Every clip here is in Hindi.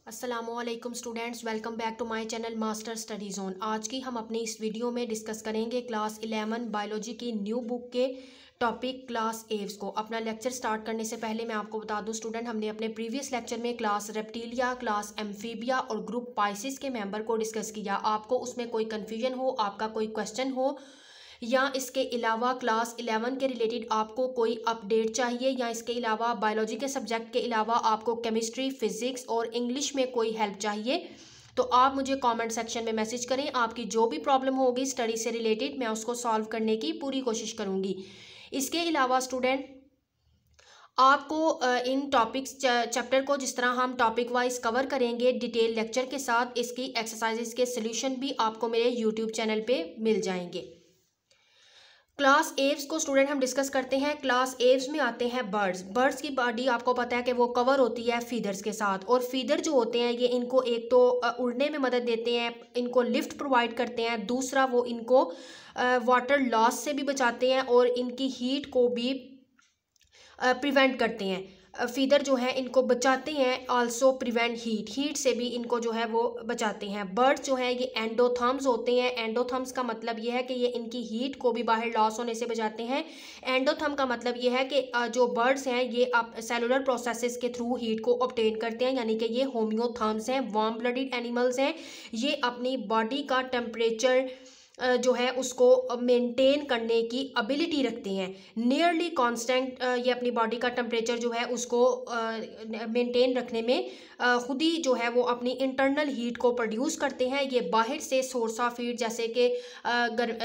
अस्सलामुअलैकुम students, welcome back to my channel master study zone. आज की हम अपनी इस वीडियो में डिस्कस करेंगे क्लास 11 बायोलॉजी की न्यू बुक के टॉपिक क्लास एव्स को। अपना लेक्चर स्टार्ट करने से पहले मैं आपको बता दूं स्टूडेंट, हमने अपने प्रीवियस लेक्चर में क्लास रेप्टिलिया, क्लास एम्फीबिया और ग्रुप पाइसिस के मेंबर को डिस्कस किया। आपको उसमें कोई कन्फ्यूजन हो, आपका कोई क्वेश्चन हो या इसके अलावा क्लास 11 के रिलेटेड आपको कोई अपडेट चाहिए या इसके अलावा बायोलॉजी के सब्जेक्ट के अलावा आपको केमिस्ट्री, फिजिक्स और इंग्लिश में कोई हेल्प चाहिए, तो आप मुझे कमेंट सेक्शन में मैसेज करें। आपकी जो भी प्रॉब्लम होगी स्टडी से रिलेटेड मैं उसको सॉल्व करने की पूरी कोशिश करूँगी। इसके अलावा स्टूडेंट, आपको इन टॉपिक्स चैप्टर को जिस तरह हम टॉपिक वाइज कवर करेंगे डिटेल लेक्चर के साथ, इसकी एक्सरसाइजेस के सॉल्यूशन भी आपको मेरे यूट्यूब चैनल पे मिल जाएंगे। क्लास एव्स को स्टूडेंट हम डिस्कस करते हैं। क्लास एव्स में आते हैं बर्ड्स। बर्ड्स की बॉडी आपको पता है कि वो कवर होती है फीदर्स के साथ, और फीदर जो होते हैं ये इनको एक तो उड़ने में मदद देते हैं, इनको लिफ्ट प्रोवाइड करते हैं, दूसरा वो इनको वाटर लॉस से भी बचाते हैं और इनकी हीट को भी प्रिवेंट करते हैं। फीदर जो है इनको बचाते हैं, आल्सो प्रिवेंट हीट से भी इनको जो है वो बचाते हैं। बर्ड्स जो है ये एंडोथर्म्स होते हैं। एंडोथर्म्स का मतलब ये है कि ये इनकी हीट को भी बाहर लॉस होने से बचाते हैं। एंडोथर्म का मतलब ये है कि जो बर्ड्स हैं ये सेलुलर प्रोसेसेस के थ्रू हीट को ऑब्टेन करते हैं, यानी कि ये होम्योथर्म्स हैं, वार्म ब्लडेड एनिमल्स हैं। ये अपनी बॉडी का टेम्परेचर जो है उसको मेंटेन करने की एबिलिटी रखते हैं। नियरली कांस्टेंट ये अपनी बॉडी का टेम्परेचर जो है उसको मेंटेन रखने में खुद ही जो है वो अपनी इंटरनल हीट को प्रोड्यूस करते हैं। ये बाहर से सोर्स ऑफ हीट जैसे कि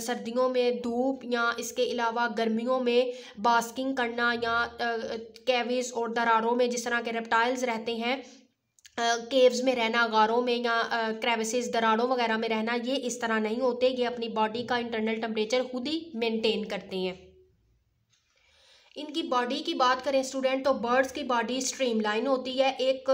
सर्दियों में धूप या इसके अलावा गर्मियों में बास्किंग करना या कैविस और दरारों में जिस तरह के रेप्टाइल्स रहते हैं, केव्स में रहना, गारों में या क्रेविसेस दरारों वगैरह में रहना, ये इस तरह नहीं होते। ये अपनी बॉडी का इंटरनल टेम्परेचर खुद ही मेंटेन करते हैं। इनकी बॉडी की बात करें स्टूडेंट, तो बर्ड्स की बॉडी स्ट्रीमलाइन होती है। एक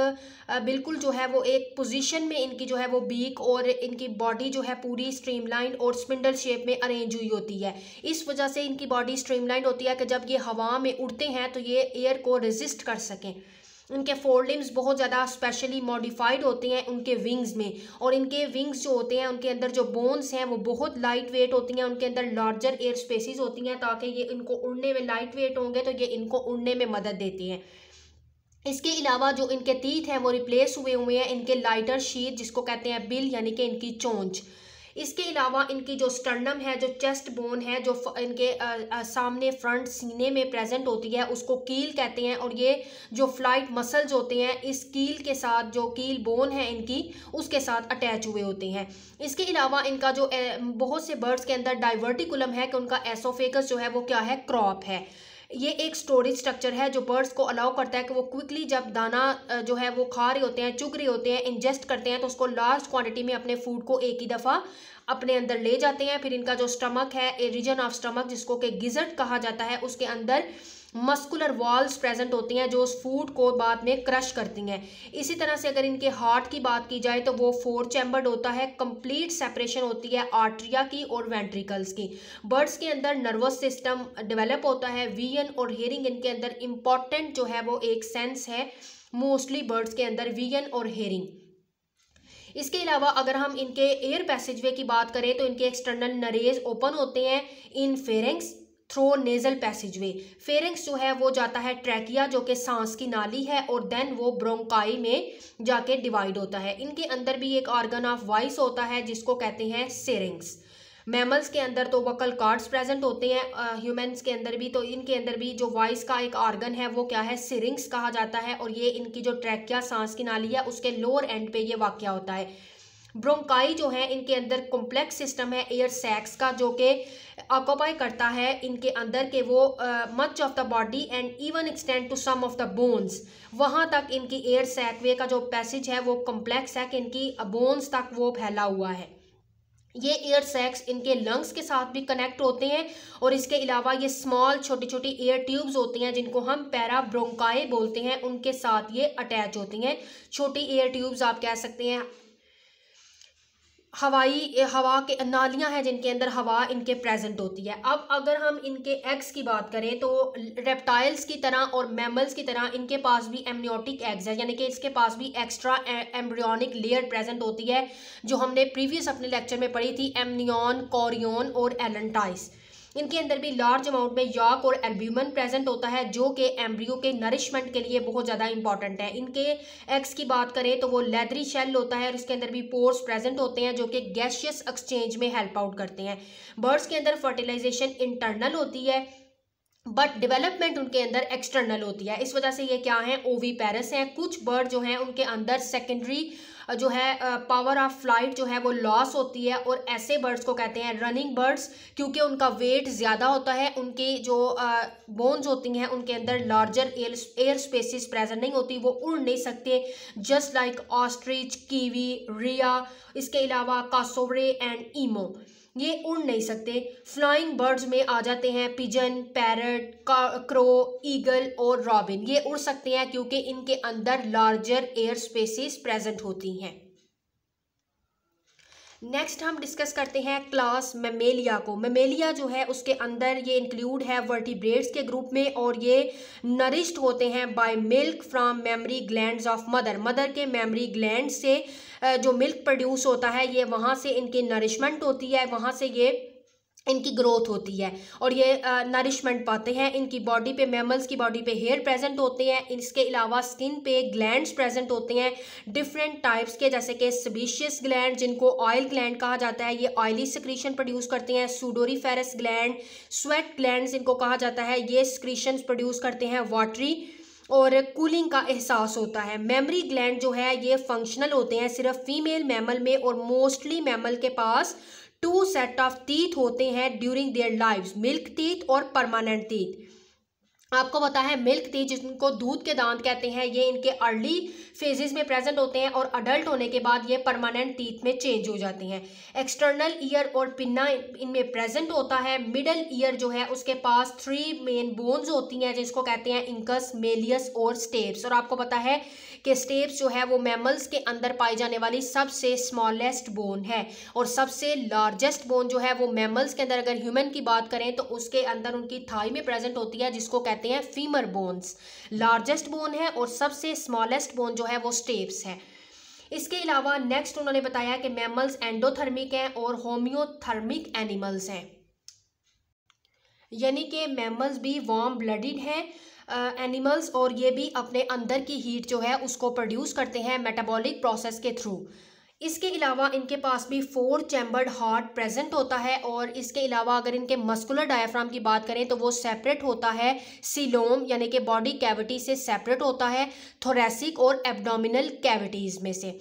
बिल्कुल जो है वो एक पोजीशन में इनकी जो है वो बीक और इनकी बॉडी जो है पूरी स्ट्रीमलाइन और स्पिंडल शेप में अरेंज हुई होती है। इस वजह से इनकी बॉडी स्ट्रीमलाइन होती है कि जब ये हवा में उड़ते हैं तो ये एयर को रेजिस्ट कर सकें। उनके फोर लिम्स बहुत ज़्यादा स्पेशली मॉडिफाइड होते हैं उनके विंग्स में, और इनके विंग्स जो होते हैं उनके अंदर जो बोन्स हैं वो बहुत लाइट वेट होती हैं। उनके अंदर लार्जर एयर स्पेसिस होती हैं ताकि ये इनको उड़ने में लाइट वेट होंगे तो ये इनको उड़ने में मदद देती हैं। इसके अलावा जो इनके टीथ हैं वो रिप्लेस हुए हैं इनके लाइटर शीथ जिसको कहते हैं बिल, यानी कि इनकी चोंच। इसके अलावा इनकी जो स्टर्नम है, जो चेस्ट बोन है, जो इनके सामने फ्रंट सीने में प्रेजेंट होती है उसको कील कहते हैं, और ये जो फ्लाइट मसल्स होते हैं इस कील के साथ, जो कील बोन है इनकी उसके साथ अटैच हुए होते हैं। इसके अलावा इनका जो बहुत से बर्ड्स के अंदर डाइवर्टिकुलम है कि उनका एसोफेगस जो है वो क्या है, क्रॉप है। ये एक स्टोरेज स्ट्रक्चर है जो बर्ड्स को अलाउ करता है कि वो क्विकली जब दाना जो है वो खा रहे होते हैं, चुग रहे होते हैं, इंजेस्ट करते हैं, तो उसको लार्ज क्वांटिटी में अपने फूड को एक ही दफ़ा अपने अंदर ले जाते हैं। फिर इनका जो स्टमक है, ए रीजन ऑफ स्टमक जिसको कि गिजर्ट कहा जाता है, उसके अंदर मस्कुलर वॉल्स प्रेजेंट होती हैं जो उस फूड को बाद में क्रश करती हैं। इसी तरह से अगर इनके हार्ट की बात की जाए तो वो 4 चैम्बर्ड होता है। कंप्लीट सेपरेशन होती है आर्टरिया की और वेंट्रिकल्स की। बर्ड्स के अंदर नर्वस सिस्टम डेवलप होता है। विजन और हेयरिंग इनके अंदर इंपॉर्टेंट जो है वो एक सेंस है मोस्टली बर्ड्स के अंदर, विजन और हेयरिंग। इसके अलावा अगर हम इनके एयर पैसेजवे की बात करें तो इनके एक्सटर्नल नरेज ओपन होते हैं इन फेरेंक्स थ्रो नेजल पैसेजवे। फेरेंक्स जो है वो जाता है ट्रैकिया जो कि सांस की नाली है, और देन वो ब्रोंकाई में जाके डिवाइड होता है। इनके अंदर भी एक ऑर्गन ऑफ वॉइस होता है जिसको कहते हैं सेरिंग्स। मैमल्स के अंदर तो वोकल कॉर्ड्स प्रेजेंट होते हैं, ह्यूमंस के अंदर भी, तो इनके अंदर भी जो वॉइस का एक ऑर्गन है वो क्या है, सिरिंग्स कहा जाता है, और ये इनकी जो ट्रैकिया सांस की नाली है उसके लोअर एंड पे ये वाक़या होता है। ब्रोंकाई जो है इनके अंदर कॉम्प्लेक्स सिस्टम है एयर सैक्स का जो कि ऑक्यूपाई करता है इनके अंदर के वो much of the body and even extend to some of the bones. वहाँ तक इनकी एयर सैकवे का जो पैसेज है वो कॉम्प्लेक्स है कि इनकी बोन्स तक वो फैला हुआ है। ये एयर सैक्स इनके लंग्स के साथ भी कनेक्ट होते हैं, और इसके अलावा ये स्मॉल छोटी छोटी एयर ट्यूब्स होती हैं जिनको हम पैरा ब्रोंकाई बोलते हैं, उनके साथ ये अटैच होती हैं। छोटी एयर ट्यूब्स आप कह सकते हैं। हवा के नालियां हैं जिनके अंदर हवा इनके प्रेजेंट होती है। अब अगर हम इनके एग्स की बात करें तो रेप्टाइल्स की तरह और मैमल्स की तरह इनके पास भी एमनियोटिक एग्स है, यानी कि इसके पास भी एक्स्ट्रा एम्ब्रियोनिक लेयर प्रेजेंट होती है, जो हमने प्रीवियस अपने लेक्चर में पढ़ी थी, एमनियन, कोरियन और एलेंटाइस। इनके अंदर भी लार्ज अमाउंट में याक और एल्ब्यूमिन प्रेजेंट होता है, जो कि एम्ब्रियो के नरिशमेंट के लिए बहुत ज़्यादा इंपॉर्टेंट है। इनके एग्स की बात करें तो वो लेदरी शेल होता है और इसके अंदर भी पोर्स प्रेजेंट होते हैं, जो कि गैसियस एक्सचेंज में हेल्प आउट करते हैं। बर्ड्स के अंदर फर्टिलाइजेशन इंटरनल होती है, बट डेवलपमेंट उनके अंदर एक्सटर्नल होती है। इस वजह से ये क्या हैं, ओवीपेरस हैं। कुछ बर्ड जो हैं उनके अंदर सेकेंडरी जो है पावर ऑफ फ्लाइट जो है वो लॉस होती है, और ऐसे बर्ड्स को कहते हैं रनिंग बर्ड्स, क्योंकि उनका वेट ज़्यादा होता है, उनकी जो बोन्स होती हैं उनके अंदर लार्जर एयर स्पेसिस प्रेजेंट नहीं होती, वो उड़ नहीं सकते, जस्ट लाइक ऑस्ट्रिच, कीवी, रिया, इसके अलावा कासोवरे एंड ईमो, ये उड़ नहीं सकते। फ्लाइंग बर्ड्स में आ जाते हैं पिजन, पैरट, क्रो, ईगल और रॉबिन। ये उड़ सकते हैं क्योंकि इनके अंदर लार्जर एयर स्पेसिस प्रेजेंट होती हैं। नेक्स्ट हम डिस्कस करते हैं क्लास मेमेलिया को। मेमेलिया जो है उसके अंदर ये इंक्लूड है वर्टिब्रेट्स के ग्रुप में, और ये नरिश्ड होते हैं by milk from mammary glands of mother. Mother के मेमरी ग्लैंड से जो मिल्क प्रोड्यूस होता है, ये वहाँ से इनकी नरिशमेंट होती है, वहाँ से ये इनकी ग्रोथ होती है और ये नरिशमेंट पाते हैं। इनकी बॉडी पे, मैमल्स की बॉडी पे हेयर प्रेजेंट होते हैं, इसके अलावा स्किन पे ग्लैंड्स प्रेजेंट होते हैं डिफरेंट टाइप्स के, जैसे कि सेबेशियस ग्लैंड जिनको ऑयल ग्लैंड कहा जाता है, ये ऑयली सिक्रीशन प्रोड्यूस करते हैं। सूडोरीफेरस ग्लैंड, स्वेट ग्लैंड्स इनको कहा जाता है, ये सिक्रीशंस प्रोड्यूस करते हैं वाटरी और कूलिंग का एहसास होता है। मेमरी ग्लैंड जो है ये फंक्शनल होते हैं सिर्फ फीमेल मैमल में, और मोस्टली मैमल के पास 2 सेट ऑफ टीथ होते हैं during their lives, milk teeth और परमानेंट टीथ। आपको पता है मिल्क टीथ जिनको दूध के दांत कहते हैं, ये इनके अर्ली फेजेस में प्रेजेंट होते हैं और अडल्ट होने के बाद ये परमानेंट टीथ में चेंज हो जाते हैं। एक्सटर्नल ईयर और पिन्ना इनमें प्रेजेंट होता है। मिडल ईयर जो है उसके पास 3 मेन बोन्स होती हैं, जिसको कहते हैं इंकस, मेलियस और स्टेप्स। और आपको पता है कि स्टेप्स जो है वो मैमल्स के अंदर पाई जाने वाली सबसे स्मॉलेस्ट बोन है, और सबसे लार्जेस्ट बोन जो है वो मैमल्स के अंदर, अगर ह्यूमन की बात करें तो उसके अंदर उनकी थाई में प्रेजेंट होती है, जिसको कहते हैं फीमर बोन्स। लार्जेस्ट बोन है और सबसे स्मॉलेस्ट बोन जो है वो स्टेप्स है। इसके अलावा नेक्स्ट उन्होंने बताया कि मैमल्स एंडोथर्मिक हैं और होम्योथर्मिक एनिमल्स हैं, यानी कि मैमल्स भी वार्म ब्लडेड हैं एनिमल्स, और ये भी अपने अंदर की हीट जो है उसको प्रोड्यूस करते हैं मेटाबॉलिक प्रोसेस के थ्रू। इसके अलावा इनके पास भी 4 चैम्बर्ड हार्ट प्रेजेंट होता है, और इसके अलावा अगर इनके मस्कुलर डायफ्राम की बात करें तो वो सेपरेट होता है सीलोम, यानी कि बॉडी कैविटी से सेपरेट होता है थोरेसिक और एब्डोमिनल कैविटीज़ में से।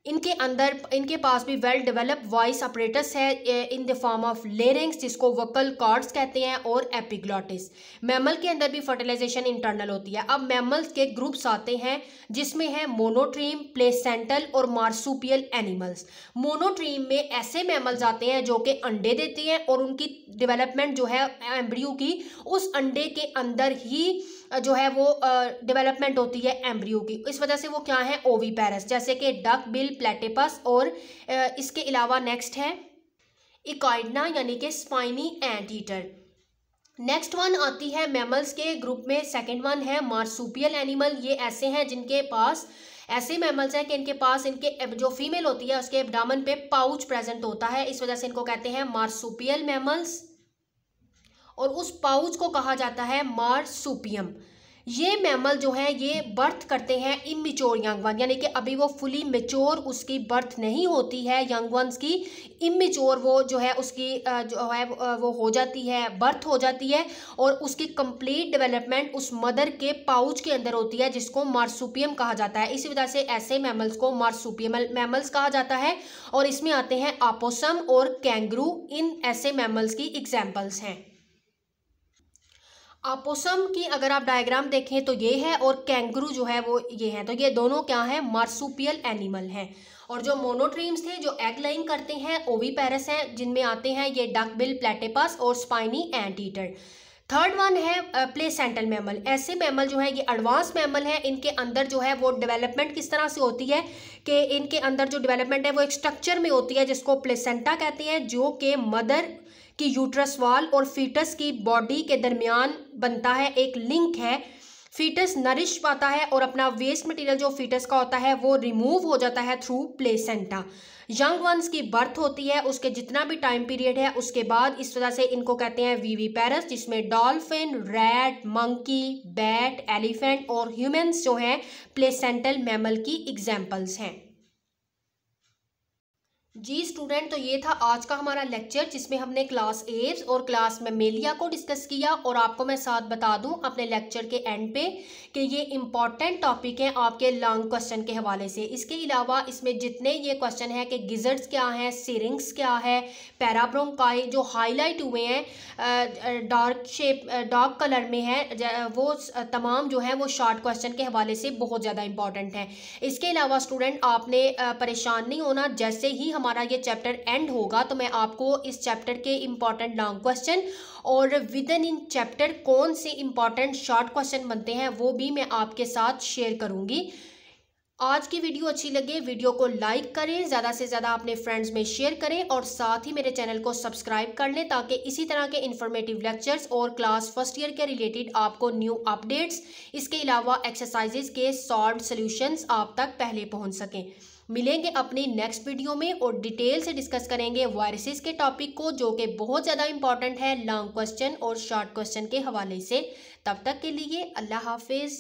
इनके पास भी वेल डेवलप्ड वॉइस अपरेटस है in the form of larynx, जिसको वोकल कॉर्ड्स कहते हैं, और एपिग्लॉटिस। मैमल के अंदर भी फर्टिलाइजेशन इंटरनल होती है। अब मैमल्स के ग्रुप्स आते हैं जिसमें है मोनोट्रीम, प्लेसेंटल और मार्सुपियल एनिमल्स। मोनोट्रीम में ऐसे मैमल्स आते हैं जो कि अंडे देते हैं, और उनकी डेवलपमेंट जो है एम्ब्रियो की उस अंडे के अंदर ही जो है वो डेवलपमेंट होती है एम्ब्रियो की। इस वजह से वो क्या है, ओवीपेरस, जैसे कि डक बिल प्लेटिपस। और इसके अलावा नेक्स्ट है इकाइडना, यानी कि spiny anteater. Next one आती है मैमल्स के ग्रुप में, सेकंड वन है मार्सुपियल एनिमल। ये ऐसे हैं जिनके पास, ऐसे मैमल्स हैं कि इनके पास, इनके जो फीमेल होती है उसके एब्डामन पे पाउच प्रेजेंट होता है, इस वजह से इनको कहते हैं मार्सुपियल मैमल्स, और उस पाउच को कहा जाता है मार्सुपियम। ये मैमल जो है ये बर्थ करते हैं इमेच्योर यंग वन, यानी कि अभी वो फुली मेच्योर उसकी बर्थ नहीं होती है यंग वंस की, इमेच्योर वो जो है उसकी जो है वो हो जाती है, बर्थ हो जाती है, और उसकी कंप्लीट डेवलपमेंट उस मदर के पाउच के अंदर होती है, जिसको मार्सुपियम कहा जाता है। इसी वजह से ऐसे मैमल्स को मार्सुपियम मैमल्स कहा जाता है। और इसमें आते हैं आपोसम और कैंगरू, इन ऐसे मैमल्स की एग्जाम्पल्स हैं। आपोसम की अगर आप डायग्राम देखें तो ये है, और कैंगरू जो है वो ये है, तो ये दोनों क्या है, मार्सुपियल एनिमल हैं। और जो मोनोट्रीम्स थे जो एग लाइंग करते हैं, ओवीपेरस हैं, जिनमें आते हैं ये डक बिल प्लेटिपस और spiny anteater. Third one है प्लेसेंटल मैमल। ऐसे मैमल जो है ये एडवांस मैमल है, इनके अंदर जो है वो डेवलपमेंट किस तरह से होती है कि इनके अंदर जो डेवलपमेंट है वो एक स्ट्रक्चर में होती है जिसको प्लेसेंटा कहते हैं, जो कि मदर की यूट्रस वॉल और फीटस की बॉडी के दरमियान बनता है, एक लिंक है। फीटस नरिश पाता है और अपना वेस्ट मटेरियल जो फीटस का होता है वो रिमूव हो जाता है थ्रू प्लेसेंटा। यंग वंस की बर्थ होती है, उसके जितना भी टाइम पीरियड है उसके बाद इस वजह से इनको कहते हैं विविपेरस, जिसमें dolphin, rat, monkey, bat, elephant और ह्यूमंस जो हैं प्लेसेंटल मैमल की एग्जाम्पल्स हैं। जी स्टूडेंट, तो ये था आज का हमारा लेक्चर जिसमें हमने क्लास एव्स और क्लास मेमेलिया को डिस्कस किया। और आपको मैं साथ बता दूं अपने लेक्चर के एंड पे कि ये इंपॉर्टेंट टॉपिक हैं आपके लॉन्ग क्वेश्चन के हवाले से। इसके अलावा इसमें जितने ये क्वेश्चन हैं कि गिजर्ड्स क्या हैं, सिरिंग्स क्या है, पैराब्रोंकाई जो हाईलाइट हुए हैं डार्क कलर में है, वो तमाम जो है वो शॉर्ट क्वेश्चन के हवाले से बहुत ज़्यादा इंपॉर्टेंट हैं। इसके अलावा स्टूडेंट आपने परेशान नहीं होना, जैसे ही हमारा ये चैप्टर एंड होगा तो मैं आपको इस चैप्टर के इंपॉर्टेंट लॉन्ग क्वेश्चन और विद इन चैप्टर कौन से इंपॉर्टेंट शॉर्ट क्वेश्चन बनते हैं वो भी मैं आपके साथ शेयर करूंगी। आज की वीडियो अच्छी लगे वीडियो को लाइक करें, ज़्यादा से ज़्यादा अपने फ्रेंड्स में शेयर करें और साथ ही मेरे चैनल को सब्सक्राइब कर लें ताकि इसी तरह के इन्फॉर्मेटिव लेक्चर्स और क्लास फर्स्ट ईयर के रिलेटेड आपको न्यू अपडेट्स, इसके अलावा एक्सरसाइजेज के सॉल्व सॉल्यूशंस आप तक पहले पहुंच सकें। मिलेंगे अपनी नेक्स्ट वीडियो में और डिटेल से डिस्कस करेंगे वायरसेस के टॉपिक को, जो कि बहुत ज़्यादा इंपॉर्टेंट है लॉन्ग क्वेश्चन और शॉर्ट क्वेश्चन के हवाले से। तब तक के लिए अल्लाह हाफिज़।